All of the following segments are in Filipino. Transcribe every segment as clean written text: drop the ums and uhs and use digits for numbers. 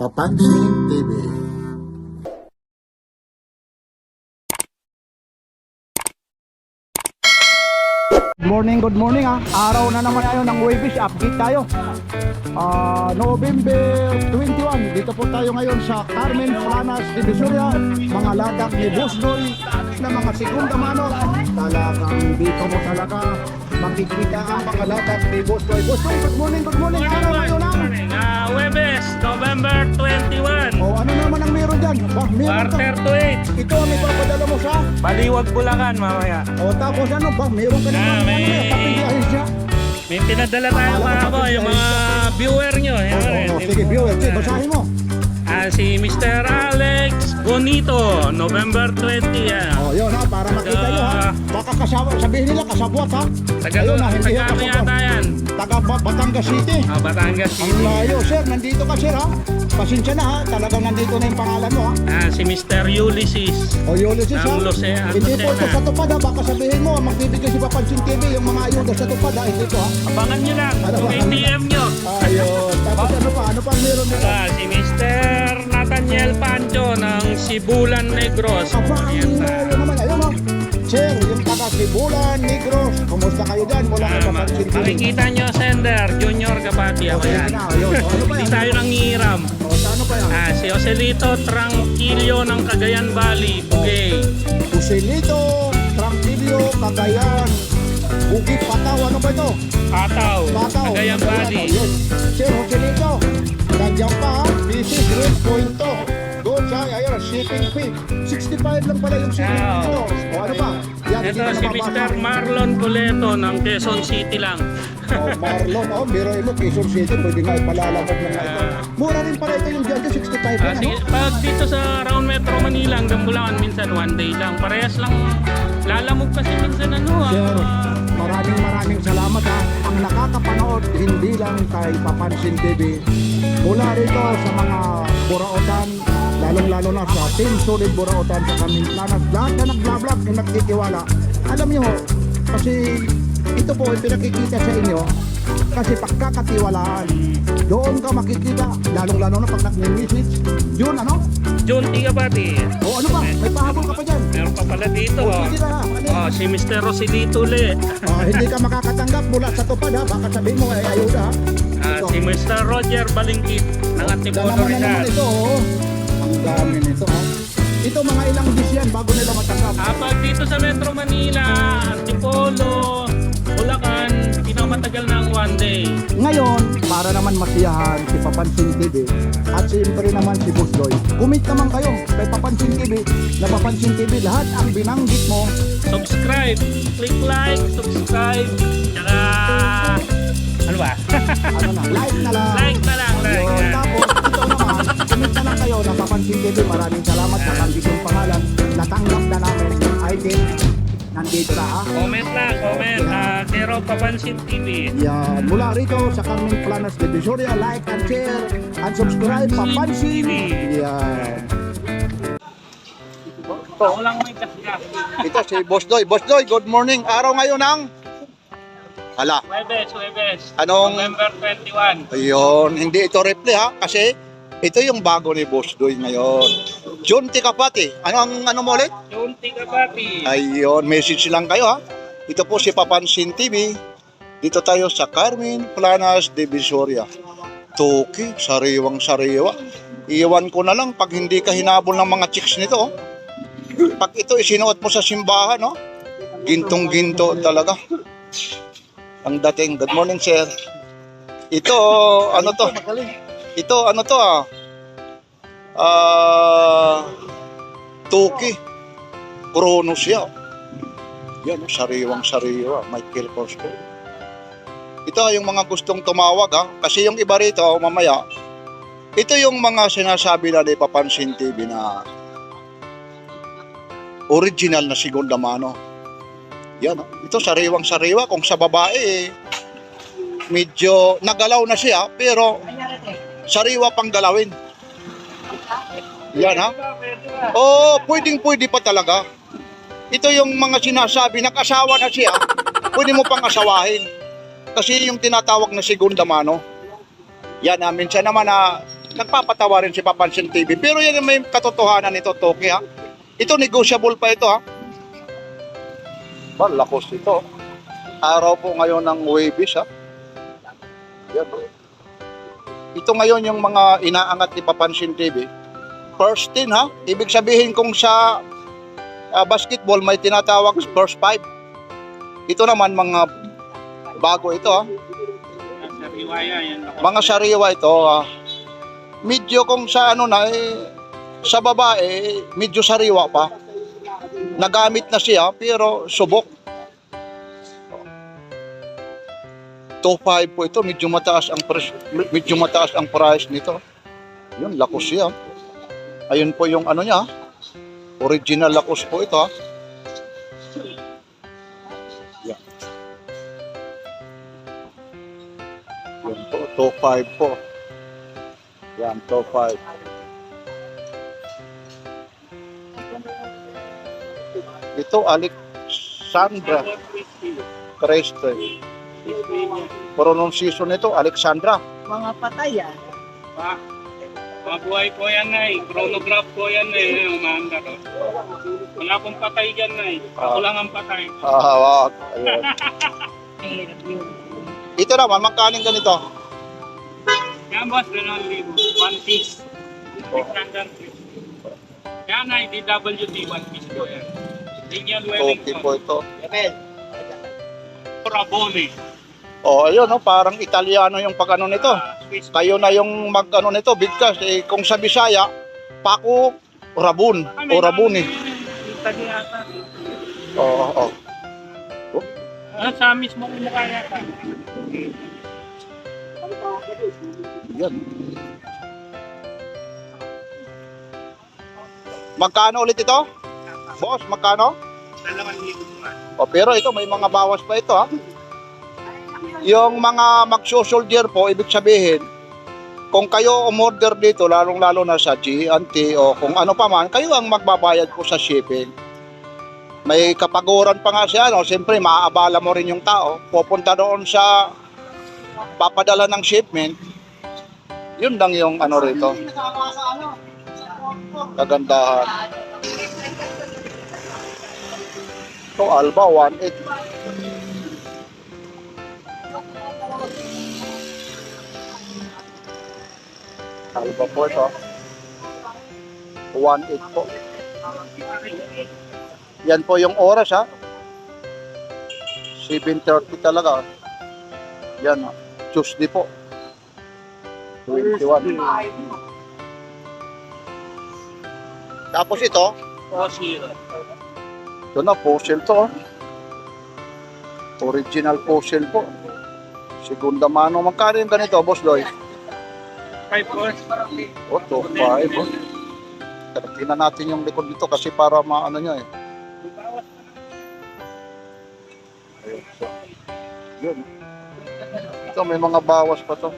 Papansin TV. Good morning Araw na naman tayo ng Webis, update tayo. November 21, dito po tayo ngayon sa Carmen Planas, Divisoria. Mga ladak ni Busdoy na mga segunda mano. Talagang dito mo talaga makikita ang mga ladak ni Busdoy. Busdoy, good morning. Araw ngayon lang. Webes, November 21. O ano naman ang meron dyan? Meron ka. Quarter to 8. Ito ang ipapadala mo sa. Baliwag Bulacan mamaya. O tapos ano ba? Meron ka naman kapigyahin siya. May pinadala tayo mga yung mga viewer nyo. Sige, viewer, basahin mo. Si Mr. Alex Bonito, November 20. Yun para makita nyo ha. Baka sabihin nila kasabwat ha. Ayun na, hindi Taga yata yan. Taga Batangas City. Batangas Ang City. layo sir, nandito ka sir ha. Pasensya na ha, talagang nandito na yung pangalan mo ha. Si Mr. Ulysses. O Ulysses ha. Hindi po ito sa tupad ha, baka sabihin mo magbibigay si Papansin TV yung mga ayuda sa tupad ha. Hindi ito ha. Abangan nyo lang. ATM nyo. Ayun, tapos ano pa meron nito? Si Mr. Nathaniel Pancho ng Sibulan Negros. Aba, ang layo naman. Ayun o. Sir, yung taga Sibulan, Negros. Kumusta kayo dyan? Mula kay Papansin TV. Makikita nyo, Sender, Junior Kapati. Ako yan. Ano ba Hindi yan? tayo nangihiram. O, ano pa yan? Si Joselito Tranquilio ng Cagayan Valley, Bugay. Usilito, Tranquilio, Cagayan, Bukit, Pataw, ano ba ito? Ataw, Pataw. Cagayan Valley. Yes. Sir, Usilito, nandiyan pa, busy, great point to. Doon sa, ayun, shipping fee. 65 lang pala yung shipping fee to. O, ano pa? Yan, Ito hindi si na Mr. mabasa. Marlon Coleto ng Quezon City lang. O, Marlon, biroy mo, Quezon City, pwede nga ipalalabog lang nga ito. Mura rin pala ito yung dyan, 65 lang, ano? Pag dito sa Round Metro Manila hanggang Bulacan, minsan one day lang. Parehas lang, lalamog kasi minsan Sir, maraming salamat ha. Ang nakakapanood hindi lang kay Papansin TV. Mula rito sa mga Buraotan, lalong-lalo na sa Team Solid Buraotan sa Carmen Planas. Lahat na nag-vlog yung nagtitiwala. Alam niyo ho, kasi ito po ay pinakikita sa inyo kasi pagkakatiwalaan. Doon ka makikita, lalong-lalo na pag nag-message. Yun ano? John Tigabati. O ano ba? May pahabol ka pa dyan. Meron pa pala dito. Sige na ha. Ano yan? Si Mr. Rosilito ulit. Hindi ka makakatanggap mula sa tupad ha. Baka sabihin mo ay ayuda ha. Si Mr. Roger Balingkit ng Antipolo Dalawa na naman Rizal. ito oh. Ang dami nito ha. Ito mga ilang dis yan bago nila matanggap. Pag dito sa Metro Manila, Antipolo, Bulacan, pinakamatagal ng one day. Ngayon, para naman masiyahan si Papansin TV at siyempre naman si Busdoy. Kumit naman kayo kay Papansin TV na Papansin TV lahat ang binanggit mo. Subscribe, click like, subscribe, tsaka ano ba? Ano na, like na lang. Like na lang, like. Yun, tapos ito naman, kumit na lang kayo na Papansin TV. Maraming salamat sa banggit yung pangalan. Natanggap na namin yung item. Nandito na ha. Comment lang, comment. Zero Papansin TV. Yan, mula rito sa Carmen Planas Divisoria, like and share and subscribe Papansin. Yan. Ako lang may kasya. Ito si Boss Doy. Boss Doy, good morning. Araw ngayon ng Webes. Anong- November 21. Ayun, hindi ito replay ha kasi ito yung bago ni Boss Doy ngayon. John Tikapati. Ano mo ulit? John Tigabati. Ayun, message lang kayo ha. Ito po si Papansin TV. Dito tayo sa Carmen Planas Divisoria. Toki, sariwang-sariwa. Iwan ko na lang pag hindi ka hinabol ng mga chicks nito. Oh. Pag ito isinuot mo sa simbahan, no? Gintong-ginto talaga. Ang dating. Good morning, sir. Ito, ano to? Ito, ano to Toki. Kronos siya. Yan, sariwang-sariwa. Michael Kors ko. Ito yung mga gustong tumawag ha. Kasi yung iba rito, mamaya, ito yung mga sinasabi na ni Papansin TV na original na segunda mano. Yan ha. Ito sariwang-sariwa. Kung sa babae, medyo nagalaw na siya, pero sariwa pang galawin. Yan ha. Oh, pwedeng-pwede pa talaga. Ito yung mga sinasabi, nag-asawa na siya, pwede mo pang asawahin. Kasi yung tinatawag na segunda mano. Yan, minsan naman na nagpapatawa rin si Papansin TV. Pero yan yung may katotohanan nito, Toki ha. Ito, negotiable pa ito ha. Lakos ito. Araw po ngayon ng Huwebes ha. Yan. Ito ngayon yung mga inaangat ni Papansin TV. First 10 ha. Ibig sabihin kung sa basketball may tinatawag first 5. Ito naman mga bago ito ha. Mga sariwa ito medyo kung sa ano na sa babae medyo sariwa pa. Nagamit na siya pero subok. 2.5 po ito, medyo mataas ang price nito. Yun, lakos siya. Ayun po yung ano niya. Original lakos po ito ha. Yan. Yan po, 2.5 po. Yan, 2.5. Ito, Alexandra Creste. Pronunciation nito, Alexandra. Mga patay Mga buhay po yan ay, chronograph po yan ay, umanda to. Wala pong patay dyan ay, ako lang ang patay. Wag. Ayun. Mahirap yun. Ito naman, magkaling ganito. Yan boss, 1 piece. Yan ay DWD 1 piece po yan. Lineal welding Okay po ito. Rabone. Ayun, parang Italiano yung pag-ano nito. Kayo na yung mag-ano nito, bigkas. Kung sa Bisaya, Paco Rabun o Rabuni. Italiata. Oo. Sa mismo kumukha yata. Yan. Magkano ulit ito? Boss, magkano? 2,000 Pero ito, may mga bawas pa ito ha. Yung mga magsusoldier po, ibig sabihin, kung kayo umorder dito, lalong-lalo na sa G&T o kung ano pa man, kayo ang magbabayad po sa shipping. May kapaguran pa nga siya, siyempre maaabala mo rin yung tao, pupunta doon sa papadala ng shipment, yun lang yung ano rito. Kagandahan. So, Alba, 1.8. Alba po ito. 1.8 po. Yan po yung oras ha. 7:30 talaga. Yan. Tuesday po. 21. Tapos ito. Ito na, fossil to. Original fossil po. Segunda mano. Magkano yung ganito, Boss Lloyd? 5 boss. 2.5. Tingnan natin yung likod dito kasi para maano nyo eh. Ayun. So, yun. Ito may mga bawas pa to.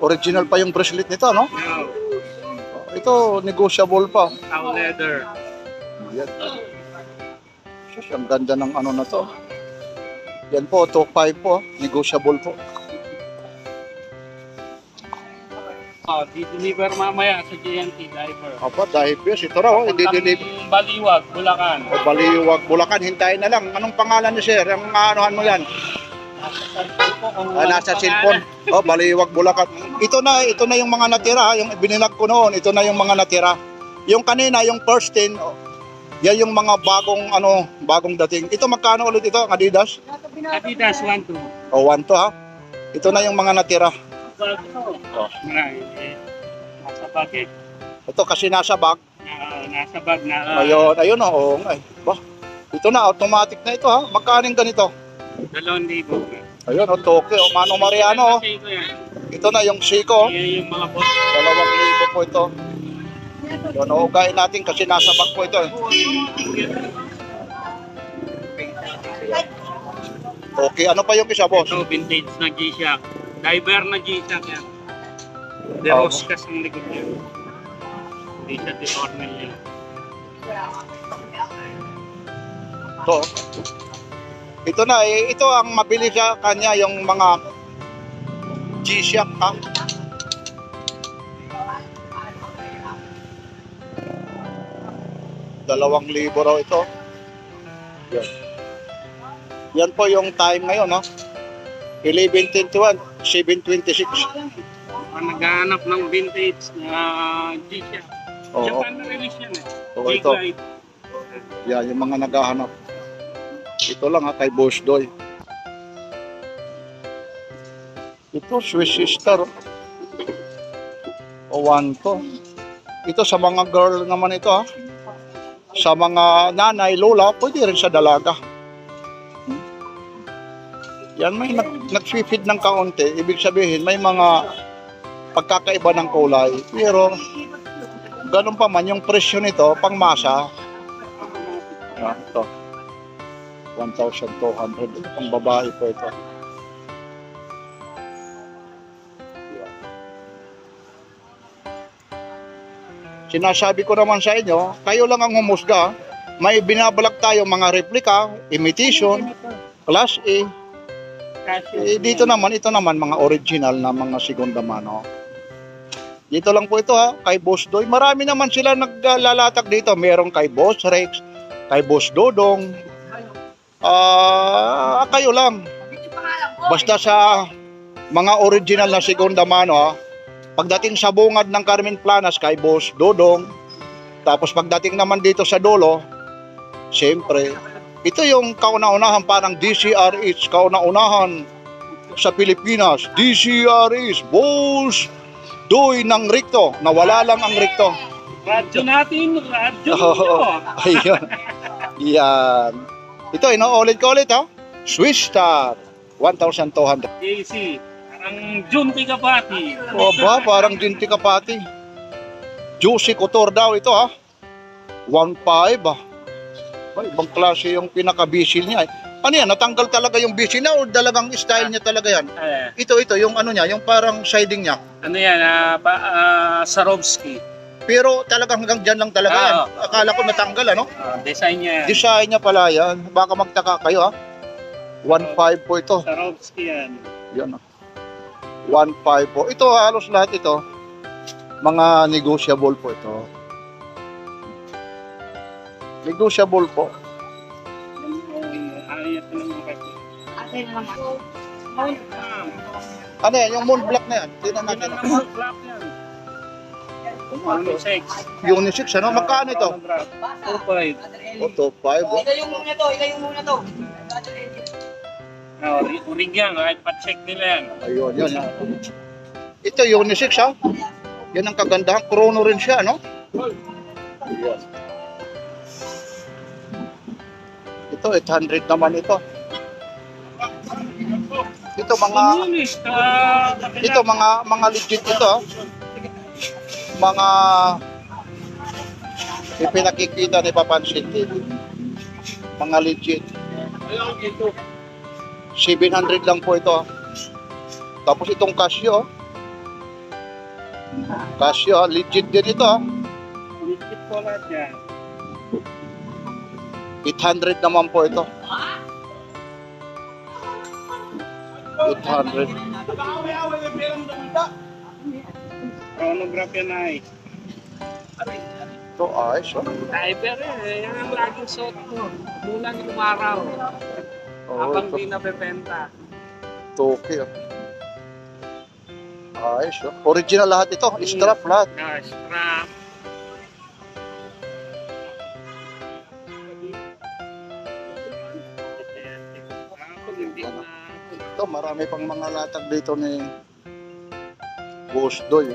Original pa yung bracelet nito, no? Ito, negotiable pa. Cow leather. Yan. Ang ganda ng ano na to. Yan po, 2.5 po. Negotiable po. Di-deliver mamaya sa GNT diver. Dahil yes, ito raw, i-deliver. Baliwag, Bulacan. Baliwag, Bulacan, hintayin na lang. Anong pangalan ni sir? Ang anuhan mo yan? Nasa cellphone. Baliwag, Bulacan. Ito na yung mga natira. Yung bininag ko noon, ito na yung mga natira. Yung kanina, yung first 10, yan yung mga bagong dating. Ito magkano ulit ito, Adidas? Adidas 1-2. 1 to ha. Ito na yung mga natira. Nasa bag eh. Ito kasi nasa bag. Nasa bag na. Ayun oo. Ito na, automatic na ito ha. Magkano ganito? 2,000. Ayun Tokyo, Mano Mariano. Ito na yung Seiko. Yung mga boss. 2,000 po ito. Yun, ugain natin kasi nasa bag po ito eh. Okay, ano pa yung isa, boss? Ito, vintage na G-Shock. Diver na G-Shock yan. Deroscas ang likod niya. Hindi siya deformal yan. Ito. Ito na, ito ang mabili sa kanya, yung mga G-Shock, ha? ₱2,000 raw ito. Yan. Yan po yung time ngayon, no? 11:21, 7:26. Naghahanap ng vintage na G-Shock. Oo. Japan na release yan eh. Oo, ito. G-Glide. Yan, yung mga naghahanap. Ito lang, ha, kay Boss Doy. Ito, Swiss Sister. O, one to. Ito sa mga girl naman ito, ha. Sa mga nanay, lola, pwede rin sa dalaga. Yan, may nag-feed ng kaunti. Ibig sabihin, may mga pagkakaiba ng kulay. Pero, ganun pa man, yung presyo nito, pang masa. Ito. 1,200. Pang babae po ito. Sinasabi ko naman sa inyo, kayo lang ang humusga. May binabalak tayo mga replika, imitation, class A. Dito naman, ito naman mga original na mga segunda mano. Dito lang po ito, ha, kay Boss Doy. Marami naman sila naglalatak dito. Merong kay Boss Rex, kay Boss Dodong. Kayo lang. Basta sa mga original na segunda mano, ha. Pagdating sa bungad ng Carmen Planas kay Boss Dodong, tapos pagdating naman dito sa dulo, siyempre, ito yung kauna-unahan parang DCRH, kauna-unahan sa Pilipinas. DCRH, Boss Doy ng Ricto, nawala lang ang Ricto. Radyo natin, radyo Oo, nyo. ayun. Yan. Ito, inuulit ko ulit, ha? Swiss Star, 1,200. JC, parang Junti Kapati. O ba, parang Dinti Kapati. Juicy Couture daw ito, ha? 1,500, ah. Ay, ibang klase yung pinaka-bisil niya. Ano yan, natanggal talaga yung bisil niya o talagang style niya talaga yan? Ito, yung ano niya, yung parang siding niya. Ano yan, Swarovski. Pero talagang hanggang dyan lang talaga yan. Akala ko natanggal, ano? Design niya. Design niya pala yan. Baka magtaka kayo, ha? 1,500 po ito. Swarovski yan. Yan, 1,500 po. Ito, halos lahat ito. Mga negotiable po ito. Negotiable po. Ayat na naman kasi. Ano yan? Yung moon black na yan. Tingnan natin. Tingnan naman, black yan. Unisex. Unisex, ano? Magkano ito? 2.5. O, 2,500. Oh. Ilayo muna to. Urig yan, kahit pa-check nila yan. Ayun, yun. Ito, unisex, ha? Yan ang kagandahan. Chrono rin siya, no? Ayan. Ito, 800 naman ito. Ito, mga legit ito, ha? Mga ipinakikita ni Papansin TV. Mga legit. 700 lang po ito. Tapos itong Casio. Casio, legit din ito. Legit po lahat yan. 800 naman po ito. 800. Chronograph yan ay. Ito, ayos. Oh. Diver eh, yan ang laging suot mo. Mula ng umaraw. Habang Ito. di napepenta. Toki. Ayos. Oh. Original lahat ito. Strap lahat. Strap. Ito, marami pang mga latag dito ni Boss Doy.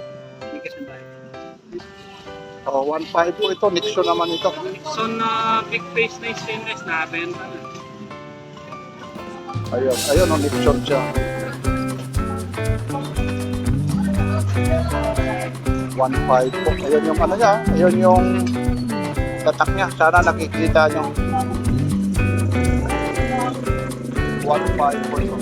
Oh, 1,500 po ito. Nixon naman ito. Nixon na big face na stainless na benta na. Ayun, ayun, oh, Nixon siya. 1,500 po. Ayun yung ano niya. Ayun yung tatak niya. Sana nakikita nyo. 1,500 po ito.